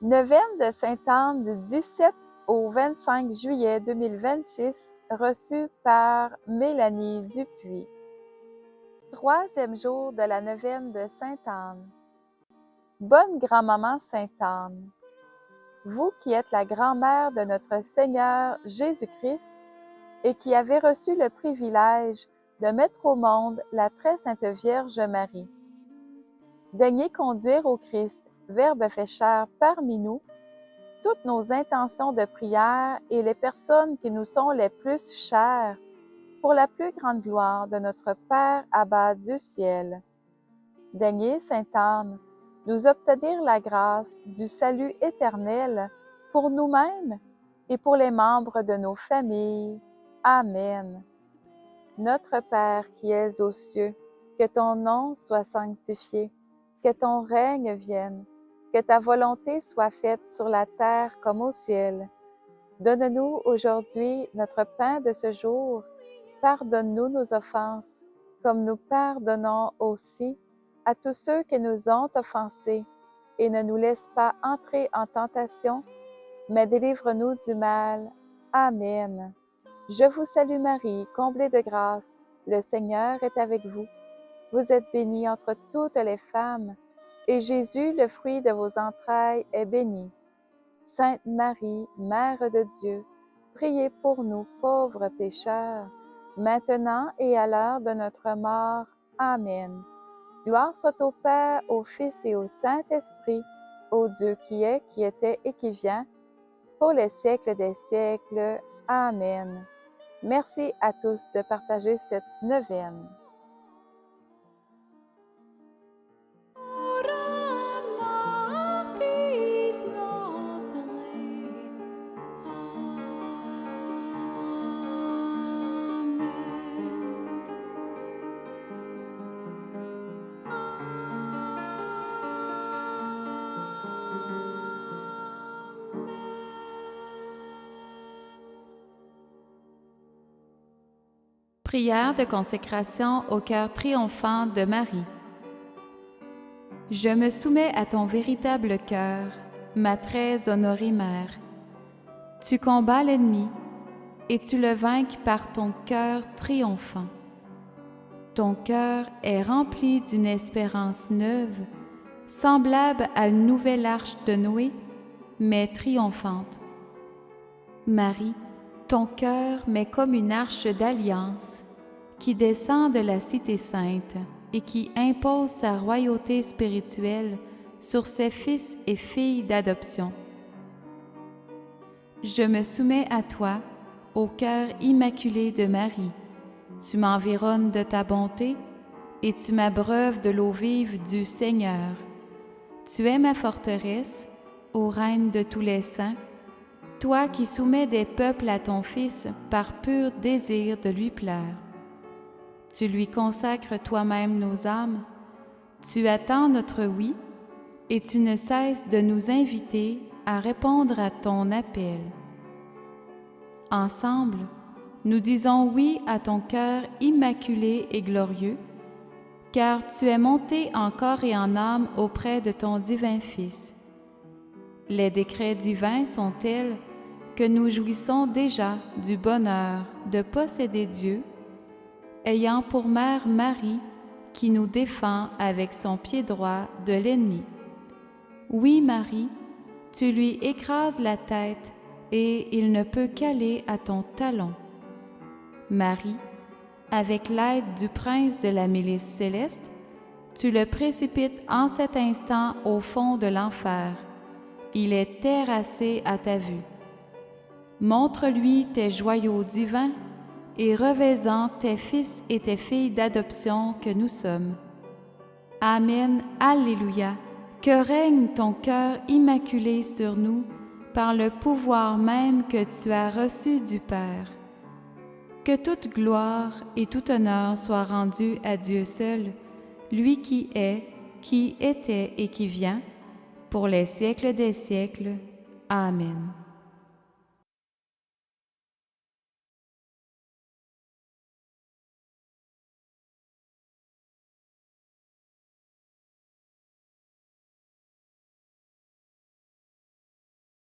Neuvaine de Sainte-Anne du 17 au 25 juillet 2026, reçue par Mélanie Dupuis. Troisième jour de la neuvaine de Sainte-Anne. Bonne grand-maman Sainte-Anne, vous qui êtes la grand-mère de notre Seigneur Jésus-Christ et qui avez reçu le privilège de mettre au monde la très sainte Vierge Marie, daignez conduire au Christ, Verbe fait chair parmi nous, toutes nos intentions de prière et les personnes qui nous sont les plus chères, pour la plus grande gloire de notre Père Abba du ciel. Daignez, Sainte Anne, nous obtenir la grâce du salut éternel pour nous-mêmes et pour les membres de nos familles. Amen. Notre Père qui es aux cieux, que ton nom soit sanctifié, que ton règne vienne, que ta volonté soit faite sur la terre comme au ciel. Donne-nous aujourd'hui notre pain de ce jour. Pardonne-nous nos offenses, comme nous pardonnons aussi à tous ceux qui nous ont offensés. Et ne nous laisse pas entrer en tentation, mais délivre-nous du mal. Amen. Je vous salue Marie, comblée de grâce, le Seigneur est avec vous. Vous êtes bénie entre toutes les femmes, et Jésus, le fruit de vos entrailles, est béni. Sainte Marie, Mère de Dieu, priez pour nous pauvres pécheurs, maintenant et à l'heure de notre mort. Amen. Gloire soit au Père, au Fils et au Saint-Esprit, au Dieu qui est, qui était et qui vient, pour les siècles des siècles. Amen. Merci à tous de partager cette neuvaine. Prière de consécration au cœur triomphant de Marie. Je me soumets à ton véritable cœur, ma très honorée Mère. Tu combats l'ennemi et tu le vainques par ton cœur triomphant. Ton cœur est rempli d'une espérance neuve, semblable à une nouvelle arche de Noé, mais triomphante. Marie, ton cœur m'est comme une arche d'alliance qui descend de la cité sainte et qui impose sa royauté spirituelle sur ses fils et filles d'adoption. Je me soumets à toi, au cœur immaculé de Marie. Tu m'environnes de ta bonté et tu m'abreuves de l'eau vive du Seigneur. Tu es ma forteresse, ô Reine de tous les saints, toi qui soumets des peuples à ton Fils par pur désir de lui plaire. Tu lui consacres toi-même nos âmes, tu attends notre oui, et tu ne cesses de nous inviter à répondre à ton appel. Ensemble, nous disons oui à ton cœur immaculé et glorieux, car tu es monté en corps et en âme auprès de ton divin Fils. Les décrets divins sont tels que nous jouissons déjà du bonheur de posséder Dieu, ayant pour mère Marie qui nous défend avec son pied droit de l'ennemi. Oui, Marie, tu lui écrases la tête et il ne peut qu'aller à ton talon. Marie, avec l'aide du prince de la milice céleste, tu le précipites en cet instant au fond de l'enfer. Il est terrassé à ta vue. Montre-lui tes joyaux divins et revêt-en tes fils et tes filles d'adoption que nous sommes. Amen, Alléluia, que règne ton cœur immaculé sur nous par le pouvoir même que tu as reçu du Père. Que toute gloire et tout honneur soient rendus à Dieu seul, lui qui est, qui était et qui vient, pour les siècles des siècles. Amen.